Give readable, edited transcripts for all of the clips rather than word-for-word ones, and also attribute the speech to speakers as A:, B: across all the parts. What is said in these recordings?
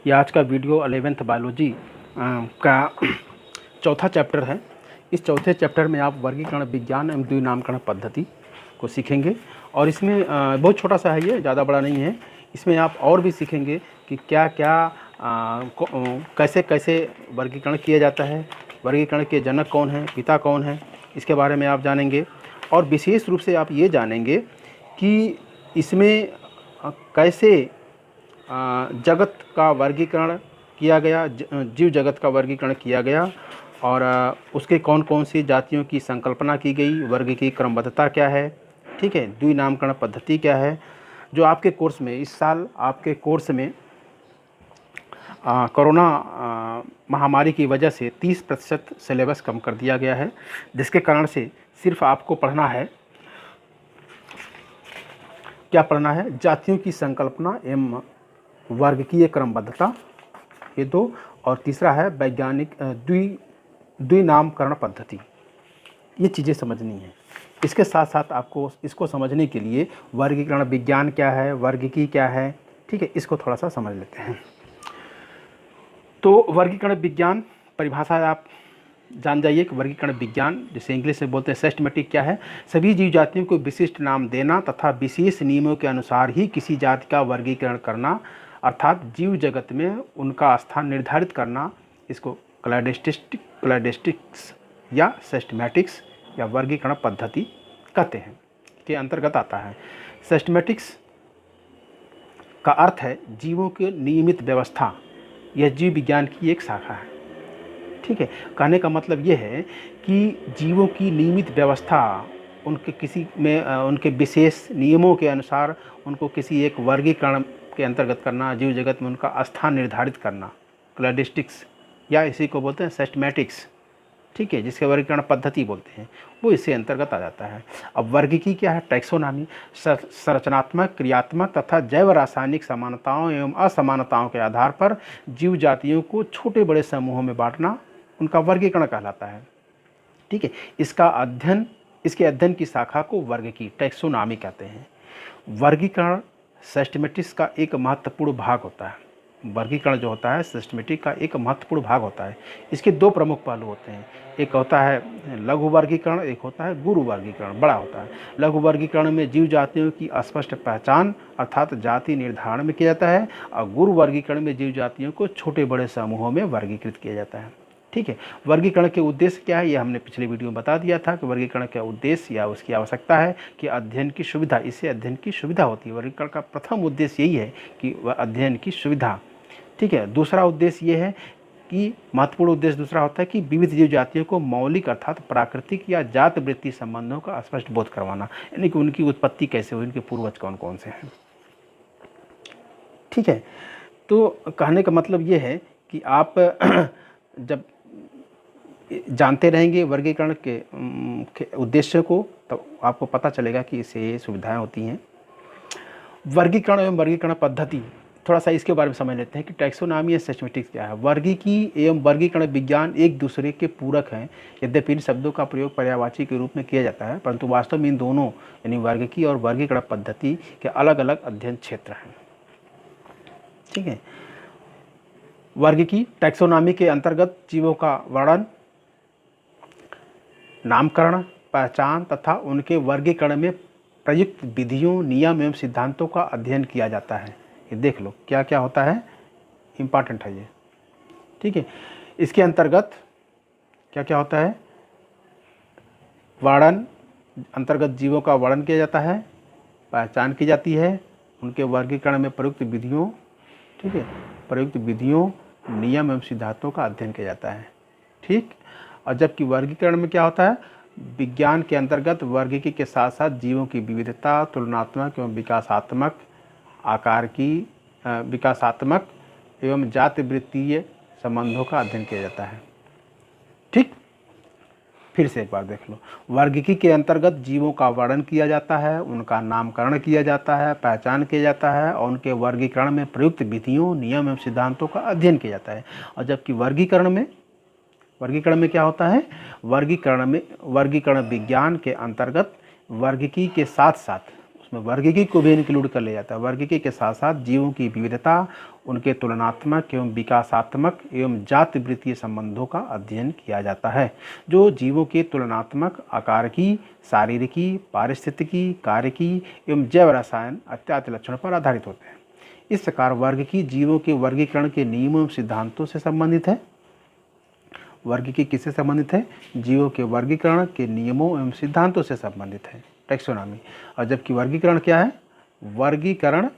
A: ये आज का वीडियो 11th बायोलॉजी का चौथा चैप्टर है। इस चौथे चैप्टर में आप वर्गीकरण विज्ञान एवं द्विनामकरण पद्धति को सीखेंगे और इसमें बहुत छोटा सा है, ये ज़्यादा बड़ा नहीं है। इसमें आप और भी सीखेंगे कि क्या क्या कैसे कैसे वर्गीकरण किया जाता है, वर्गीकरण के जनक कौन है, पिता कौन है, इसके बारे में आप जानेंगे। और विशेष रूप से आप ये जानेंगे कि इसमें कैसे जगत का वर्गीकरण किया गया, जीव जगत का वर्गीकरण किया गया और उसके कौन कौन सी जातियों की संकल्पना की गई, वर्ग की क्रमबद्धता क्या है, ठीक है, द्विनामकरण पद्धति क्या है। जो आपके कोर्स में इस साल आपके कोर्स में कोरोना महामारी की वजह से 30% सिलेबस कम कर दिया गया है, जिसके कारण से सिर्फ आपको पढ़ना है, क्या पढ़ना है, जातियों की संकल्पना एवं वर्गीय क्रमबद्धता, ये दो, और तीसरा है वैज्ञानिक द्विनामकरण पद्धति। ये चीज़ें समझनी है। इसके साथ साथ आपको इसको समझने के लिए वर्गीकरण विज्ञान क्या है, वर्गीकी क्या है, ठीक है, इसको थोड़ा सा समझ लेते हैं। तो वर्गीकरण विज्ञान परिभाषा आप जान जाइए कि वर्गीकरण विज्ञान, जिसे इंग्लिश में बोलते हैं सिस्टमेटिक, क्या है। सभी जीव जातियों को विशिष्ट नाम देना तथा विशेष नियमों के अनुसार ही किसी जाति का वर्गीकरण करना, अर्थात जीव जगत में उनका स्थान निर्धारित करना, इसको क्लैडिस्टिक्स या सिस्टमेटिक्स या वर्गीकरण पद्धति कहते हैं, के अंतर्गत आता है। सिस्टमेटिक्स का अर्थ है जीवों की नियमित व्यवस्था। यह जीव विज्ञान की एक शाखा है, ठीक है। कहने का मतलब यह है कि जीवों की नियमित व्यवस्था, उनके किसी में उनके विशेष नियमों के अनुसार उनको किसी एक वर्गीकरण के अंतर्गत करना, जीव जगत में उनका स्थान निर्धारित करना, क्लैडिस्टिक्स या इसी को बोलते हैं सिस्टमेटिक्स, ठीक है, जिसके वर्गीकरण पद्धति बोलते हैं, वो इससे अंतर्गत आ जाता है। अब वर्गीकी क्या है, टैक्सोनॉमी, संरचनात्मक, क्रियात्मक तथा जैव रासायनिक समानताओं एवं असमानताओं के आधार पर जीव जातियों को छोटे बड़े समूहों में बांटना उनका वर्गीकरण कहलाता है, ठीक है। इसके अध्ययन की शाखा को वर्गीकी, टैक्सोनॉमी कहते हैं। वर्गीकरण सिस्टमेटिक्स का एक महत्वपूर्ण भाग होता है। वर्गीकरण जो होता है सिस्टमेटिक का एक महत्वपूर्ण भाग होता है। इसके दो प्रमुख पहलू होते हैं, एक होता है लघु वर्गीकरण, एक होता है गुरु वर्गीकरण, बड़ा होता है। लघु वर्गीकरण में जीव जातियों की स्पष्ट पहचान अर्थात जाति निर्धारण में किया जाता है, और गुरु वर्गीकरण में जीव जातियों को छोटे बड़े समूहों में वर्गीकृत किया जाता है, ठीक है। वर्गीकरण के उद्देश्य क्या है, यह हमने पिछले वीडियो में बता दिया था कि वर्गीकरण का उद्देश्य या उसकी आवश्यकता है कि अध्ययन की सुविधा, इससे अध्ययन की सुविधा होती है। वर्गीकरण का प्रथम उद्देश्य यही है कि वह अध्ययन की सुविधा, ठीक है। दूसरा उद्देश्य ये है कि महत्वपूर्ण उद्देश्य दूसरा होता है कि विविध जीव जातियों को मौलिक अर्थात प्राकृतिक या जात वृत्ति संबंधों का स्पष्ट बोध करवाना, यानी कि उनकी उत्पत्ति कैसे हुई, उनके पूर्वज कौन कौन से हैं, ठीक है। तो कहने का मतलब ये है कि आप जब जानते रहेंगे वर्गीकरण के उद्देश्य को, तो आपको पता चलेगा कि इससे ये सुविधाएं होती हैं। वर्गीकरण एवं वर्गीकरण पद्धति, थोड़ा सा इसके बारे में समझ लेते हैं कि टैक्सोनॉमी या सिस्टमेटिक्स क्या है। वर्गीकी एवं वर्गीकरण विज्ञान एक दूसरे के पूरक हैं। यद्यपि इन शब्दों का प्रयोग पर्यायवाची के रूप में किया जाता है, परंतु वास्तव में इन दोनों यानी वर्गीकी और वर्गीकरण पद्धति के अलग अलग अध्ययन क्षेत्र हैं, ठीक है। वर्गीकी टैक्सोनॉमी के अंतर्गत जीवों का वर्णन, नामकरण, पहचान तथा उनके वर्गीकरण में प्रयुक्त विधियों, नियम एवं सिद्धांतों का अध्ययन किया जाता है। ये देख लो क्या क्या होता है, इम्पॉर्टेंट है ये, ठीक है। इसके अंतर्गत क्या क्या होता है, वर्णन, अंतर्गत जीवों का वर्णन किया जाता है, पहचान की जाती है, उनके वर्गीकरण में प्रयुक्त विधियों, ठीक है, प्रयुक्त विधियों, नियम एवं सिद्धांतों का अध्ययन किया जाता है, ठीक। और जबकि वर्गीकरण में क्या होता है, विज्ञान के अंतर्गत वर्गीकी के साथ साथ जीवों की विविधता, तुलनात्मक एवं विकासात्मक आकार की विकासात्मक एवं जाति वृत्तीय संबंधों का अध्ययन किया जाता है, ठीक। फिर से एक बार देख लो, वर्गीकी के अंतर्गत जीवों का वर्णन किया जाता है, उनका नामकरण किया जाता है, पहचान किया जाता है और उनके वर्गीकरण में प्रयुक्त विधियों, नियम एवं सिद्धांतों का अध्ययन किया जाता है। और जबकि वर्गीकरण में क्या होता है, वर्गीकरण विज्ञान के अंतर्गत वर्गीकी के साथ साथ उसमें वर्गीकी को भी इंक्लूड कर लिया जाता है। वर्गीकी के साथ साथ जीवों की विविधता, उनके तुलनात्मक एवं विकासात्मक एवं जाति वृत्तीय संबंधों का अध्ययन किया जाता है, जो जीवों के तुलनात्मक, आकारिकी, शारीरिकी, पारिस्थितिकी, कार्यकी एवं जैव रसायन इत्यादि लक्षणों पर आधारित होते हैं। इस प्रकार वर्गीकी जीवों के वर्गीकरण के नियमों एवं सिद्धांतों से संबंधित है। वर्गीकी किससे संबंधित है? जीवों के वर्गीकरण के नियमों एवं सिद्धांतों से संबंधित है, टैक्सोनॉमी। और जबकि वर्गीकरण क्या है? वर्गीकरण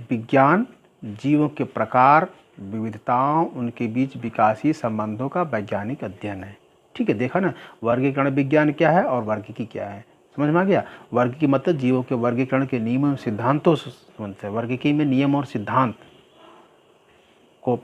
A: विज्ञान जीवों के प्रकार, विविधताओं, उनके बीच विकासीय संबंधों का वैज्ञानिक अध्ययन है। ठीक है, देखा ना, वर्गीकरण विज्ञान क्या है और वर्गीकी क्या है, समझ में आ गया। वर्गीकी मतलब जीवों के वर्गीकरण के नियम एवं सिद्धांतों से संबंधित है। वर्गीकी में नियम और सिद्धांत को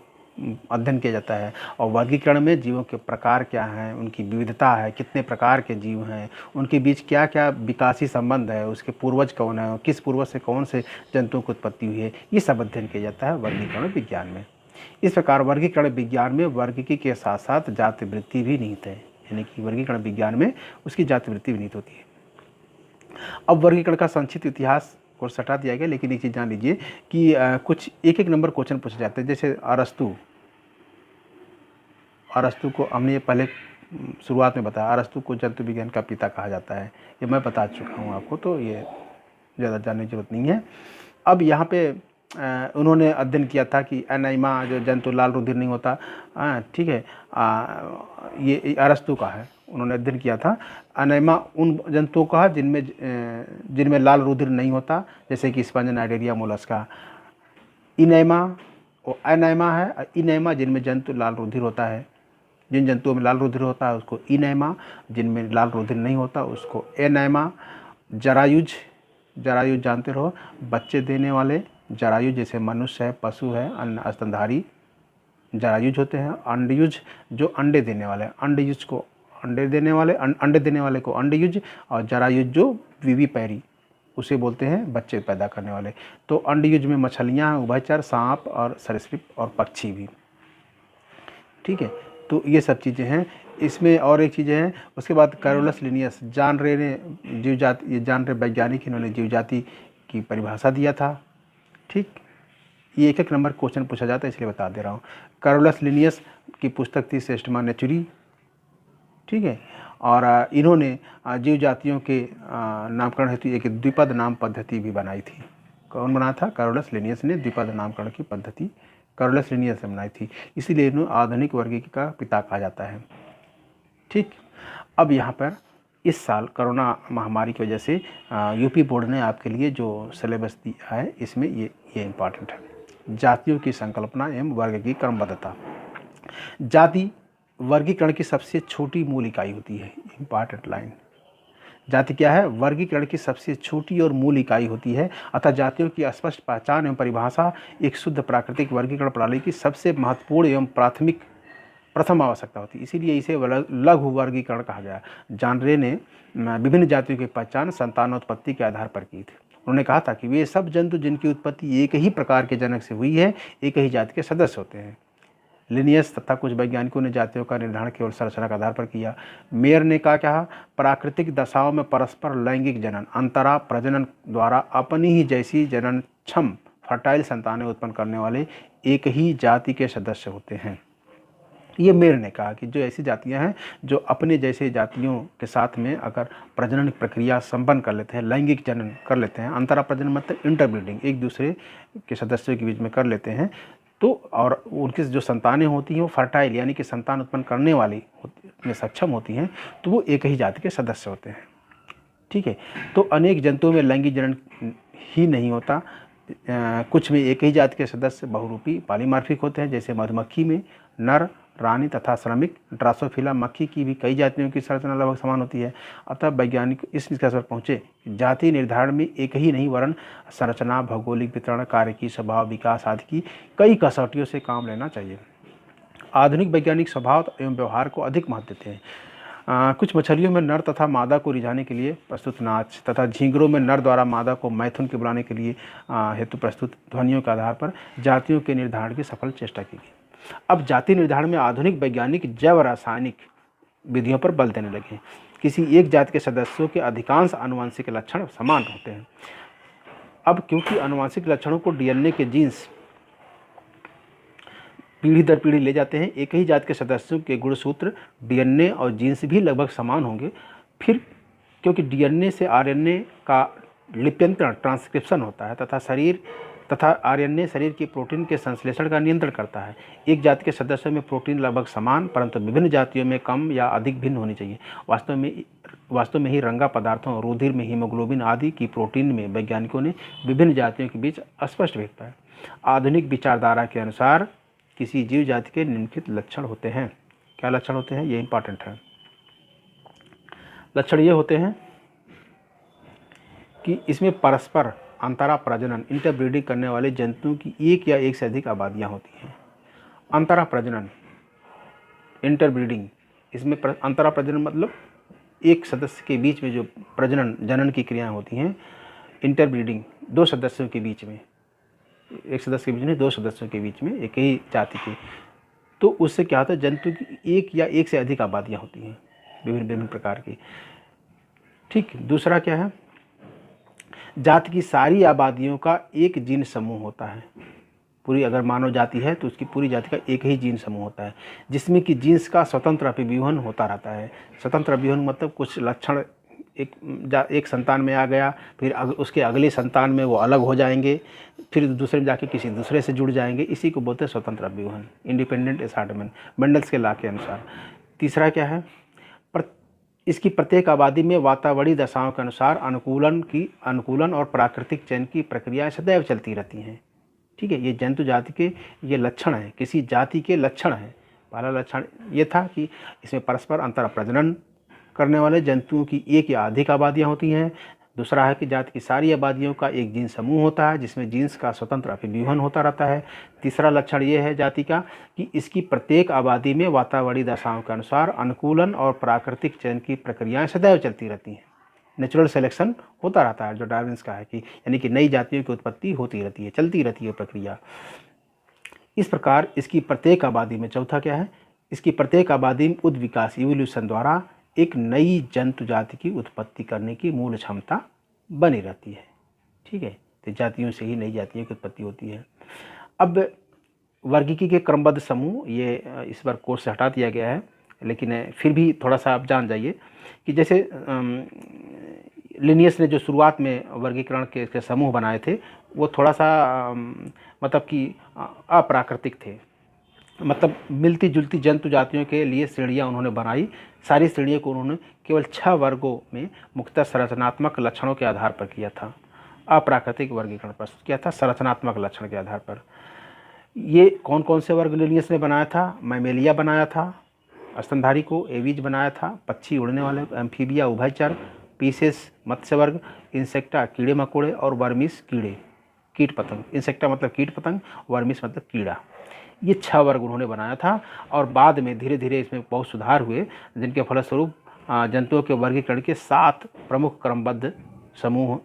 A: अध्ययन किया जाता है, और वर्गीकरण में जीवों के प्रकार क्या हैं, उनकी विविधता है, कितने प्रकार के जीव हैं, उनके बीच क्या क्या विकासी संबंध है, उसके पूर्वज कौन है, किस पूर्वज से कौन से जंतुओं की उत्पत्ति हुई है, ये सब अध्ययन किया जाता है वर्गीकरण विज्ञान में। इस प्रकार वर्गीकरण विज्ञान में वर्गीकी के साथ साथ जाति वृत्ति भी निहित है, यानी कि वर्गीकरण विज्ञान में उसकी जाति वृत्ति भी निहित होती है। अब वर्गीकरण का संक्षिप्त इतिहास कोर्स हटा दिया गया, लेकिन एक चीज़ जान लीजिए कि कुछ एक नंबर क्वेश्चन पूछे जाते हैं। जैसे अरस्तु को हमने ये पहले शुरुआत में बताया, अरस्तु को जंतु विज्ञान का पिता कहा जाता है, ये मैं बता चुका हूँ आपको, तो ये ज़्यादा जानने की जरूरत नहीं है। अब यहाँ पे उन्होंने अध्ययन किया था कि एनाइमा जो जंतु लाल रुधिर नहीं होता, ठीक है, ये अरस्तु का है, उन्होंने अध्ययन किया था। एनाइमा उन जंतुओं का है जिनमें लाल रुधिर नहीं होता, जैसे कि स्पंज, नाइडेरिया, मोलस्का। इनैमा और एनाइमा है, इनैमा जिनमें जंतु लाल रुधिर होता है, जिन जंतुओं में लाल रुधिर होता है उसको इनैमा, जिनमें लाल रुधिर नहीं होता उसको एनाइमा। जरायुज जानते रहो, बच्चे देने वाले जरायुज, जैसे मनुष्य है, पशु है, अन्य स्तनधारी जरायुज होते हैं। अंडयुज जो अंडे देने वाले, अंडयुज को अंडे देने वाले को अंडयुज, और जरायुज जो विविपैरी उसे बोलते हैं बच्चे पैदा करने वाले। तो अंडयुज में मछलियाँ, उभयचर, सांप और सरीसृप और पक्षी भी। ठीक है, तो ये सब चीज़ें हैं इसमें। और एक चीज़ें हैं, उसके बाद कैरोलस लिनियस जानरे ने जीवजाति, ये जानरे वैज्ञानिक, इन्होंने जीवजाति की परिभाषा दिया था। ठीक, ये एक नंबर क्वेश्चन पूछा जाता है, इसलिए बता दे रहा हूँ। कैरोलस लिनियस की पुस्तक थी सिस्टमा नेचुरी। ठीक है, और इन्होंने जीव जातियों के नामकरण हेतु एक द्विपद नाम पद्धति भी बनाई थी। कौन बनाया था? कैरोलस लिनियस ने द्विपद नामकरण की पद्धति कैरोलस लिनियस ने बनाई थी, इसीलिए इन्हें आधुनिक वर्गीकरण का पिता कहा जाता है। ठीक, अब यहाँ पर इस साल कोरोना महामारी की वजह से यूपी बोर्ड ने आपके लिए जो सिलेबस दिया है, इसमें ये इम्पॉर्टेंट है। जातियों की संकल्पना एवं वर्ग की क्रमबद्धता। जाति वर्गीकरण की सबसे छोटी मूल इकाई होती है। इम्पॉर्टेंट लाइन, जाति क्या है? वर्गीकरण की सबसे छोटी और मूल इकाई होती है, अतः जातियों की स्पष्ट पहचान एवं परिभाषा एक शुद्ध प्राकृतिक वर्गीकरण प्रणाली की सबसे महत्वपूर्ण एवं प्रथम आवश्यकता होती है। इसीलिए इसे लघु वर्गीकरण कहा गया। जानरे ने विभिन्न जातियों की पहचान संतानोत्पत्ति के आधार पर की थी। उन्होंने कहा था कि वे सब जंतु जिनकी उत्पत्ति एक ही प्रकार के जनक से हुई है, एक ही जाति के सदस्य होते हैं। लिनियस तथा कुछ वैज्ञानिकों ने जातियों का निर्धारण केवल संरचना के आधार पर किया। मेयर ने कहा प्राकृतिक दशाओं में परस्पर लैंगिक जनन, अंतरा प्रजनन द्वारा अपनी ही जैसी जननक्षम फर्टाइल संतानें उत्पन्न करने वाले एक ही जाति के सदस्य होते हैं। ये मेयर ने कहा कि जो ऐसी जातियां हैं जो अपने जैसे जातियों के साथ में अगर प्रजनन प्रक्रिया संपन्न कर लेते हैं, लैंगिक जनन कर लेते हैं, अंतरा प्रजनन मतलब इंटरब्रीडिंग, एक दूसरे के सदस्यों के बीच में कर लेते हैं, तो और उनकी जो संतानें होती हैं वो फर्टाइल यानी कि संतान उत्पन्न करने वाली में सक्षम होती हैं, तो वो एक ही जाति के सदस्य होते हैं। ठीक है, तो अनेक जंतुओं में लैंगिक जनन ही नहीं होता, कुछ में एक ही जाति के सदस्य बहुरूपी पॉलीमॉर्फिक होते हैं, जैसे मधुमक्खी में नर, रानी तथा श्रमिक। ड्रासोफिला मक्खी की भी कई जातियों की संरचना लगभग समान होती है। अतः वैज्ञानिक इस निष्कर्ष पर पहुँचे कि जाति निर्धारण में एक ही नहीं वरन संरचना, भौगोलिक वितरण, कार्य की स्वभाव, विकास आदि की कई कसौटियों से काम लेना चाहिए। आधुनिक वैज्ञानिक स्वभाव एवं व्यवहार को अधिक महत्व देते हैं। कुछ मछलियों में नर तथा मादा को रिझाने के लिए प्रस्तुत नाच तथा झींगरों में नर द्वारा मादा को मैथुन के बुलाने के लिए हेतु प्रस्तुत ध्वनियों के आधार पर जातियों के निर्धारण की सफल चेष्टा की गई। अब जाति निर्धारण में आधुनिक वैज्ञानिक जैव रासायनिक विधियों पर बल देने लगे। किसी एक जाति के सदस्यों के अधिकांश आनुवंशिक लक्षण समान होते हैं। अब क्योंकि आनुवंशिक लक्षणों को डीएनए के जीन्स पीढ़ी दर पीढ़ी ले जाते हैं, एक ही जात के सदस्यों के गुणसूत्र डीएनए और जीन्स भी लगभग समान होंगे। फिर क्योंकि डीएनए से आरएनए का लिप्यंतरण ट्रांसक्रिप्शन होता है तथा आरएनए शरीर की प्रोटीन के संश्लेषण का नियंत्रण करता है। एक जाति के सदस्यों में प्रोटीन लगभग समान परंतु विभिन्न जातियों में कम या अधिक भिन्न होनी चाहिए। वास्तव में ही रंगा पदार्थों, रुधिर में हीमोग्लोबिन आदि की प्रोटीन में वैज्ञानिकों ने विभिन्न जातियों के बीच स्पष्ट भेद पाया। आधुनिक विचारधारा के अनुसार किसी जीव जाति के निम्नलिखित लक्षण होते हैं। क्या लक्षण होते हैं, ये इंपॉर्टेंट है। लक्षण ये होते हैं कि इसमें परस्पर अंतरा प्रजनन इंटरब्रीडिंग करने वाले जंतुओं की एक या एक से अधिक आबादियां होती हैं। अंतरा प्रजनन इंटरब्रीडिंग, इसमें अंतरा प्रजनन मतलब एक सदस्य के बीच में जो प्रजनन जनन की क्रियाएं होती हैं। इंटरब्रीडिंग दो सदस्यों के बीच में, एक सदस्य के बीच में, दो सदस्यों के बीच में, एक ही जाति के, तो उससे क्या होता है, जंतु की एक या एक से अधिक आबादियां होती हैं विभिन्न विभिन्न प्रकार की। ठीक, दूसरा क्या है, जाति की सारी आबादियों का एक जीन समूह होता है। पूरी अगर मानव जाति है तो उसकी पूरी जाति का एक ही जीन समूह होता है जिसमें कि जीन्स का स्वतंत्र अभिव्यूहन होता रहता है। स्वतंत्र अभिव्यूहन मतलब कुछ लक्षण एक संतान में आ गया, फिर उसके अगले संतान में वो अलग हो जाएंगे, फिर दूसरे में जाके किसी दूसरे से जुड़ जाएंगे, इसी को बोलते हैं स्वतंत्र अभिव्यूहन, इंडिपेंडेंट असॉर्टमेंट, मेंडल्स के लॉ के अनुसार। तीसरा क्या है, इसकी प्रत्येक आबादी में वातावरणीय दशाओं के अनुसार अनुकूलन और प्राकृतिक चयन की प्रक्रियाएं सदैव चलती रहती हैं। ठीक है, ये जंतु जाति के ये लक्षण हैं, किसी जाति के लक्षण हैं। पहला लक्षण ये था कि इसमें परस्पर अंतर प्रजनन करने वाले जंतुओं की एक या अधिक आबादियां होती हैं। दूसरा है कि जाति की सारी आबादियों का एक जीन समूह होता है जिसमें जीन्स का स्वतंत्र अभिव्यूहन होता रहता है। तीसरा लक्षण ये है जाति का कि इसकी प्रत्येक आबादी में वातावरणीय दशाओं के अनुसार अनुकूलन और प्राकृतिक चयन की प्रक्रियाएं सदैव चलती रहती हैं। नेचुरल सिलेक्शन होता रहता है, जो डार्विन्स का है कि यानी कि नई जातियों की उत्पत्ति होती रहती है, चलती रहती है प्रक्रिया। इस प्रकार इसकी प्रत्येक आबादी में, चौथा क्या है, इसकी प्रत्येक आबादी में उद्विकास इवोल्यूशन द्वारा एक नई जंतु जाति की उत्पत्ति करने की मूल क्षमता बनी रहती है। ठीक है, तो जातियों से ही नई जातियों की उत्पत्ति होती है। अब वर्गीकी के क्रमबद्ध समूह, ये इस बार कोर्स से हटा दिया गया है, लेकिन फिर भी थोड़ा सा आप जान जाइए कि जैसे लिनियस ने जो शुरुआत में वर्गीकरण के समूह बनाए थे वो थोड़ा सा मतलब कि अप्राकृतिक थे, मतलब मिलती जुलती जंतु जातियों के लिए श्रेणियाँ उन्होंने बनाई। सारी श्रेणियों को उन्होंने केवल 6 वर्गों में मुख्यतः संरचनात्मक लक्षणों के आधार पर किया था। अप्राकृतिक वर्गीकरण प्रस्तुत किया था संरचनात्मक लक्षण के आधार पर। ये कौन कौन से वर्ग लिनियस ने बनाया था, मैमेलिया बनाया था, स्तनधारी को एवीज बनाया था, पक्षी उड़ने वाले एम्फीबिया उभयचर, पीसेस मत्स्य वर्ग, इंसेक्टा कीड़े मकोड़े और वर्मिस कीड़े कीट पतंग। इंसेक्टा मतलब कीट पतंग, वर्मिस मतलब कीड़ा। ये 6 वर्ग उन्होंने बनाया था और बाद में धीरे धीरे इसमें बहुत सुधार हुए जिनके फलस्वरूप जंतुओं के वर्गीकरण के 7 प्रमुख क्रमबद्ध समूह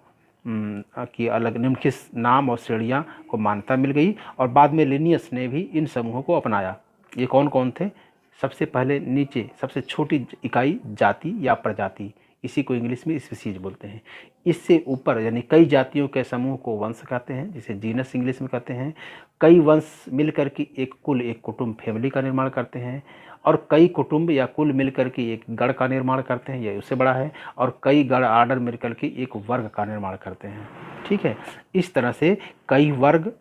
A: की अलग निम्नलिखित नाम और श्रेणियाँ को मान्यता मिल गई और बाद में लिनियस ने भी इन समूहों को अपनाया। ये कौन कौन थे, सबसे पहले नीचे सबसे छोटी इकाई जाति या प्रजाति, इसी को इंग्लिश में स्पीसीज बोलते हैं। इससे ऊपर यानी कई जातियों के समूह को वंश कहते हैं, जिसे जीनस इंग्लिश में कहते हैं। कई वंश मिलकर के एक कुल, एक कुटुंब, फैमिली का निर्माण करते हैं और कई कुटुंब या कुल मिलकर के एक गण का निर्माण करते हैं, यह उससे बड़ा है, और कई गण आर्डर मिलकर के एक वर्ग का निर्माण करते हैं। ठीक है, इस तरह से कई वर्ग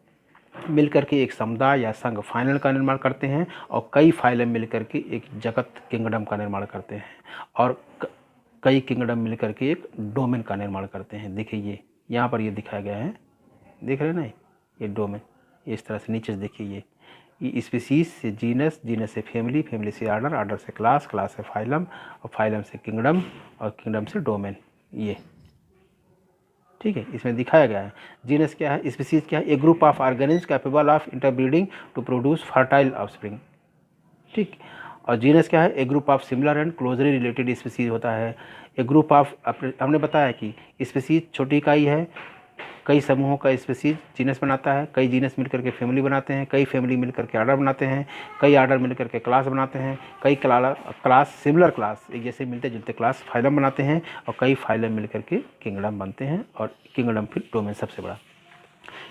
A: मिलकर के एक समुदाय या संघ फाइनल का निर्माण करते हैं और कई फाइलम मिलकर के एक जगत किंगडम का निर्माण करते हैं और कई किंगडम मिलकर के एक डोमेन का निर्माण करते हैं। देखिए ये यहाँ पर ये दिखाया गया है, देख रहे हैं ना, ये डोमेन इस तरह से नीचे से देखिए ये स्पीसीज से जीनस, जीनस से फैमिली, फैमिली से आर्डर, आर्डर से क्लास, क्लास से फाइलम और फाइलम से किंगडम और किंगडम से डोमेन। ये ठीक है, इसमें दिखाया गया है। जीनस क्या है, स्पीसीज क्या है, a group of organism capable of interbreeding to produce fertile offspring. ठीक, और जीनस क्या है, a group of similar and closely related species होता है। ए ग्रुप ऑफ, हमने बताया कि स्पीसीज छोटी इकाई है, कई समूहों का स्पीसीज जीनस बनाता है, कई जीनस मिलकर के फैमिली बनाते हैं, कई फैमिली मिलकर के आर्डर बनाते हैं, कई आर्डर मिलकर के क्लास बनाते हैं, कई क्लास सिमिलर क्लास एक जैसे मिलते जुलते क्लास फाइलम बनाते हैं, और कई फाइलम मिलकर के किंगडम बनते हैं, और किंगडम फिर डोमेन सबसे बड़ा।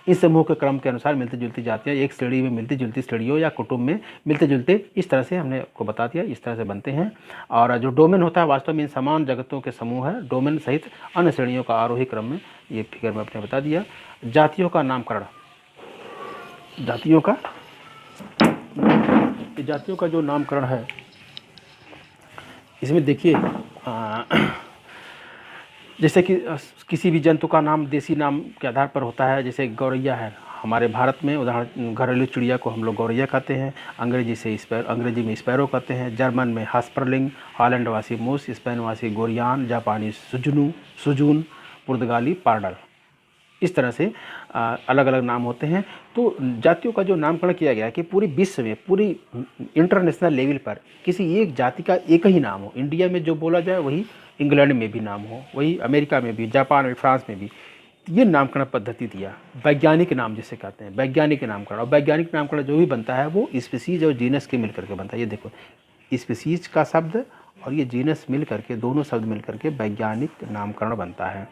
A: इस समूह के क्रम के अनुसार मिलती जुलती जातियाँ एक श्रेणी में मिलती जुलती श्रेणियों या कुटुंब में मिलते जुलते, इस तरह से हमने आपको बता दिया, इस तरह से बनते हैं। और जो डोमेन होता है वास्तव में इन समान जगतों के समूह है। डोमेन सहित अन्य श्रेणियों का आरोही क्रम में, ये फिगर में आपने बता दिया। जातियों का नामकरण, जातियों का जो नामकरण है, इसमें देखिए जैसे कि किसी भी जंतु का नाम देसी नाम के आधार पर होता है। जैसे गौरैया है, हमारे भारत में उदाहरण घरेलू चिड़िया को हम लोग गौरैया कहते हैं। अंग्रेजी में स्पैरो कहते हैं। जर्मन में हास्परलिंग, हॉलैंडवासी मूस, स्पेनवासी गोरियान, जापानी सुजून, पुर्तगाली पार्डल। इस तरह से अलग अलग नाम होते हैं। तो जातियों का जो नामकरण किया गया है कि पूरी विश्व में, पूरी इंटरनेशनल लेवल पर किसी एक जाति का एक ही नाम हो। इंडिया में जो बोला जाए वही इंग्लैंड में भी नाम हो, वही अमेरिका में भी, जापान में, फ्रांस में भी। ये नामकरण पद्धति दिया, वैज्ञानिक नाम जिसे कहते हैं, वैज्ञानिक नामकरण। और वैज्ञानिक नामकरण जो भी बनता है वो स्पीसीज और जीनस के मिलकर के बनता है। ये देखो, स्पीसीज का शब्द और ये जीनस मिल करके, दोनों शब्द मिल करके वैज्ञानिक नामकरण बनता है।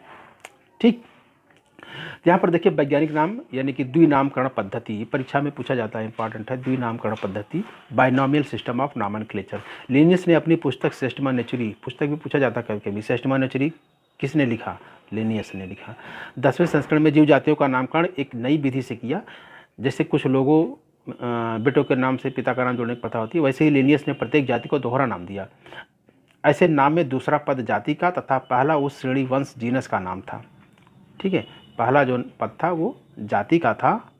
A: ठीक, यहाँ पर देखिए वैज्ञानिक नाम यानी कि द्विनामकरण पद्धति, परीक्षा में पूछा जाता है, इंपॉर्टेंट है। द्विनामकरण पद्धति, binomial system of nomenclature. Linnaeus ने अपनी पुस्तक सिस्टमा नेचुरी, पुस्तक भी पूछा जाता है कभी, सिस्टमा नेचुरी किसने लिखा? लिनियस ने लिखा। 10वें संस्करण में जीव जातियों का नामकरण एक नई विधि से किया। जैसे कुछ लोगों बेटों के नाम से पिता का नाम जोड़ने की प्रथा होती है, वैसे ही लिनियस ने प्रत्येक जाति को दोहरा नाम दिया। ऐसे नाम में दूसरा पद जाति का तथा पहला उस श्रेणी वंश जीनस का नाम था। ठीक है, पहला जो पद था वो जाति का था।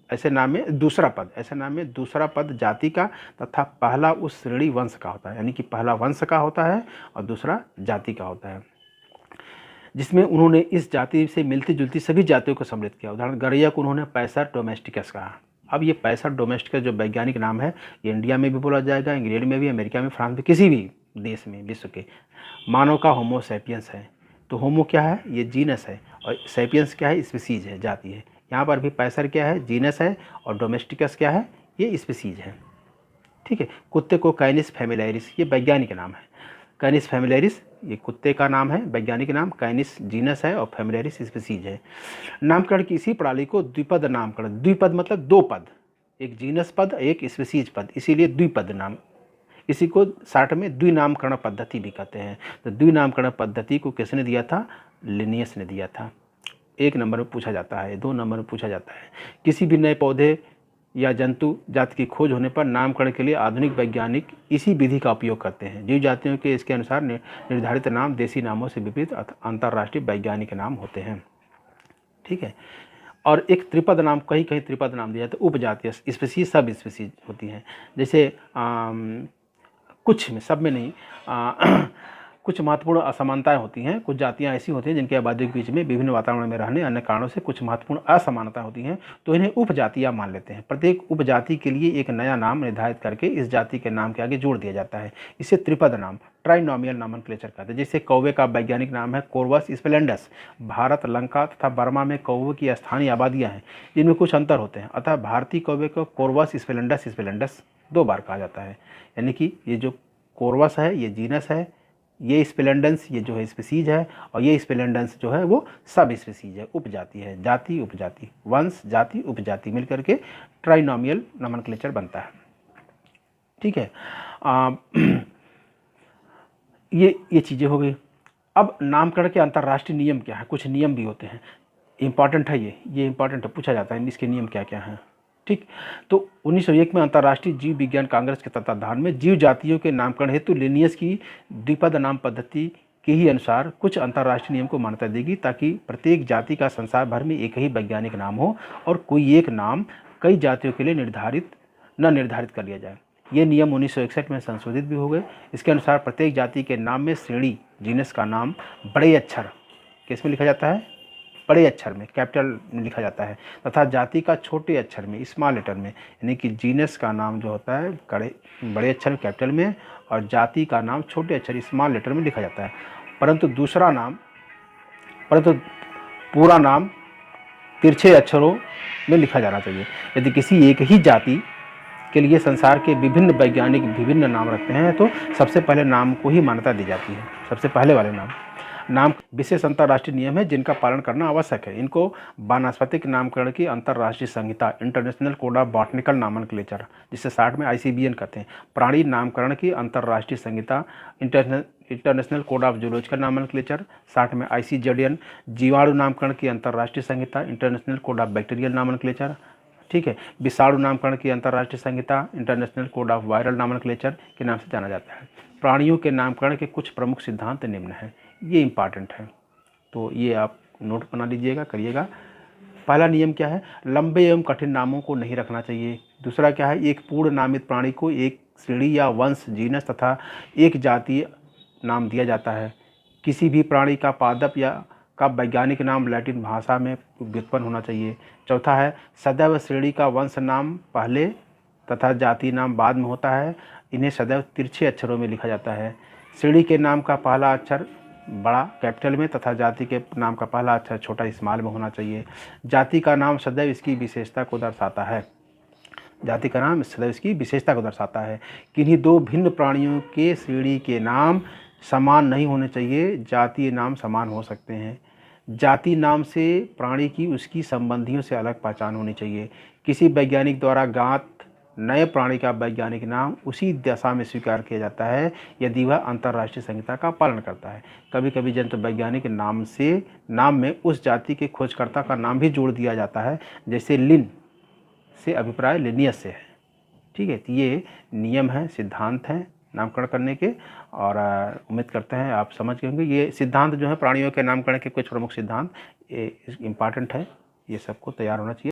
A: ऐसे नाम में दूसरा पद जाति का तथा पहला उस श्रेणी वंश का होता है। यानी कि पहला वंश का होता है और दूसरा जाति का होता है, जिसमें उन्होंने इस जाति से मिलती जुलती सभी जातियों को सम्मिलित किया। उदाहरण गौरैया को उन्होंने पैसर डोमेस्टिकस कहा। अब ये पैसर डोमेस्टिकस जो वैज्ञानिक नाम है, ये इंडिया में भी बोला जाएगा, इंग्लैंड में भी, अमेरिका में, फ्रांस में, किसी भी देश में विश्व के। मानव का होमो सैपियंस है, तो होमो क्या है? ये जीनस है, और सैपियंस क्या है? स्पीसीज है, जाति है। यहाँ पर भी पैसर क्या है? जीनस है, और डोमेस्टिकस क्या है? ये स्पीसीज है। ठीक है, कुत्ते को कैनिस फैमिलियरिस, ये वैज्ञानिक नाम है। कैनिस फैमिलियरिस ये कुत्ते का नाम है, वैज्ञानिक नाम। कैनिस जीनस है और फैमिलियरिस स्पीसीज है। नामकरण की इसी प्रणाली को द्विपद नामकरण, द्विपद मतलब दो पद, एक जीनस पद एक स्पीसीज पद, इसीलिए द्विपद नाम, इसी को शार्ट में द्विनामकरण पद्धति भी कहते हैं। तो द्विनामकरण पद्धति को किसने दिया था? लिनियस ने दिया था। 1 नंबर में पूछा जाता है, 2 नंबर में पूछा जाता है। किसी भी नए पौधे या जंतु जाति की खोज होने पर नामकरण के लिए आधुनिक वैज्ञानिक इसी विधि का उपयोग करते हैं। जीव जातियों के इसके अनुसार निर्धारित नाम देसी नामों से विपरीत अंतर्राष्ट्रीय वैज्ञानिक नाम होते हैं। ठीक है, और एक त्रिपद नाम, कहीं कहीं त्रिपद नाम दिया जाता है। उपजातियाँ स्पीसीज, सब स्पीसीज होती हैं। जैसे कुछ में, सब में नहीं, कुछ महत्वपूर्ण असमानताएं होती हैं। कुछ जातियां ऐसी होती हैं जिनके आबादी के बीच में विभिन्न वातावरण में रहने अन्य कारणों से कुछ महत्वपूर्ण असमानता होती हैं, तो इन्हें उपजातियां मान लेते हैं। प्रत्येक उपजाति के लिए एक नया नाम निर्धारित करके इस जाति के नाम के आगे जोड़ दिया जाता है। इसे त्रिपद नाम, ट्राइनोमियल नॉमेनक्लेचर कहते हैं। जैसे कौवे का वैज्ञानिक नाम है कोरवस स्प्लेंडस। भारत, लंका तथा बर्मा में कौवे की स्थानीय आबादियाँ हैं जिनमें कुछ अंतर होते हैं, अतः भारतीय कौवे को कोरवस स्प्लेंडस 2 बार कहा जाता है। यानी कि ये जो कोरवस है ये जीनस है, ये स्प्लेंडेंस ये जो है स्पीसीज है, और ये स्प्लेंडेंस जो है वो सब स्पीसीज है, उपजाति है। जाति उपजाति, वंश जाति उपजाति मिलकर के ट्राइनोमियल नॉमेनक्लेचर बनता है। ठीक है, ये चीज़ें हो गई। अब नामकरण के अंतर्राष्ट्रीय नियम क्या है? कुछ नियम भी होते हैं, इंपॉर्टेंट है ये इंपॉर्टेंट है, पूछा जाता है इसके नियम क्या क्या हैं। ठीक, तो 1901 में अंतर्राष्ट्रीय जीव विज्ञान कांग्रेस के तत्वाधान में जीव जातियों के नामकरण हेतु लिनियस की द्विपद नाम पद्धति के ही अनुसार कुछ अंतर्राष्ट्रीय नियम को मान्यता देगी, ताकि प्रत्येक जाति का संसार भर में एक ही वैज्ञानिक नाम हो और कोई एक नाम कई जातियों के लिए निर्धारित कर लिया जाए। ये नियम 1961 में संशोधित भी हो गए। इसके अनुसार प्रत्येक जाति के नाम में श्रेणी जीनस का नाम बड़े अक्षर किस में लिखा जाता है? बड़े अक्षर में, कैपिटल में लिखा जाता है, तथा जाति का छोटे अक्षर में, स्मॉल लेटर में। यानी कि जीनस का नाम जो होता है बड़े अक्षर में, कैपिटल में, और जाति का नाम छोटे अक्षर स्मॉल लेटर में लिखा जाता है। परंतु पूरा नाम तिरछे अक्षरों में लिखा जाना चाहिए। यदि किसी एक ही जाति के लिए संसार के विभिन्न वैज्ञानिक विभिन्न नाम रखते हैं तो सबसे पहले नाम को ही मान्यता दी जाती है। सबसे पहले वाले नाम विशेष अंतर्राष्ट्रीय नियम है जिनका पालन करना आवश्यक है। इनको वानस्पतिक नामकरण की अंतर्राष्ट्रीय संहिता international code of botanical nomenclature, जिसे शॉर्ट में ICBN कहते हैं, प्राणी नामकरण की अंतर्राष्ट्रीय संहिता international code of zoological nomenclature, short में ICZN, जीवाणु नामकरण की अंतर्राष्ट्रीय संहिता international code of bacterial nomenclature, ठीक है, विषाणु नामकरण की अंतर्राष्ट्रीय संहिता international code of viral nomenclature के नाम से जाना जाता है। प्राणियों के नामकरण के कुछ प्रमुख सिद्धांत निम्न हैं, ये इंपॉर्टेंट है, तो ये आप नोट बना लीजिएगा, करिएगा। पहला नियम क्या है? लंबे एवं कठिन नामों को नहीं रखना चाहिए। दूसरा क्या है? एक पूर्ण नामित प्राणी को एक श्रेणी या वंश, जीनस तथा एक जातीय नाम दिया जाता है। किसी भी प्राणी का पादप या का वैज्ञानिक नाम लैटिन भाषा में व्युत्पन्न होना चाहिए। चौथा है, सदैव श्रेणी का वंश नाम पहले तथा जाति नाम बाद में होता है। इन्हें सदैव तिरछे अक्षरों में लिखा जाता है। श्रेणी के नाम का पहला अक्षर बड़ा कैपिटल में तथा जाति के नाम का पहला अक्षर छोटा स्मॉल में होना चाहिए। जाति का नाम सदैव इसकी विशेषता को दर्शाता है। जाति का नाम सदैव इसकी विशेषता को दर्शाता है। किन्हीं दो भिन्न प्राणियों के श्रेणी के नाम समान नहीं होने चाहिए। जातीय नाम समान हो सकते हैं। जाति नाम से प्राणी की उसकी संबंधियों से अलग पहचान होनी चाहिए। किसी वैज्ञानिक द्वारा ज्ञात नए प्राणी का वैज्ञानिक नाम उसी दशा में स्वीकार किया जाता है यदि वह अंतर्राष्ट्रीय संहिता का पालन करता है। कभी कभी जंतु वैज्ञानिक नाम में उस जाति के खोजकर्ता का नाम भी जोड़ दिया जाता है, जैसे लिन से अभिप्राय लिनियस से है। ठीक है, तो ये नियम है, सिद्धांत हैं नामकरण करने के, और उम्मीद करते हैं आप समझ गए होंगे। ये सिद्धांत जो है प्राणियों के नामकरण के कुछ प्रमुख सिद्धांत, ये इम्पॉर्टेंट है, ये सबको तैयार होना चाहिए।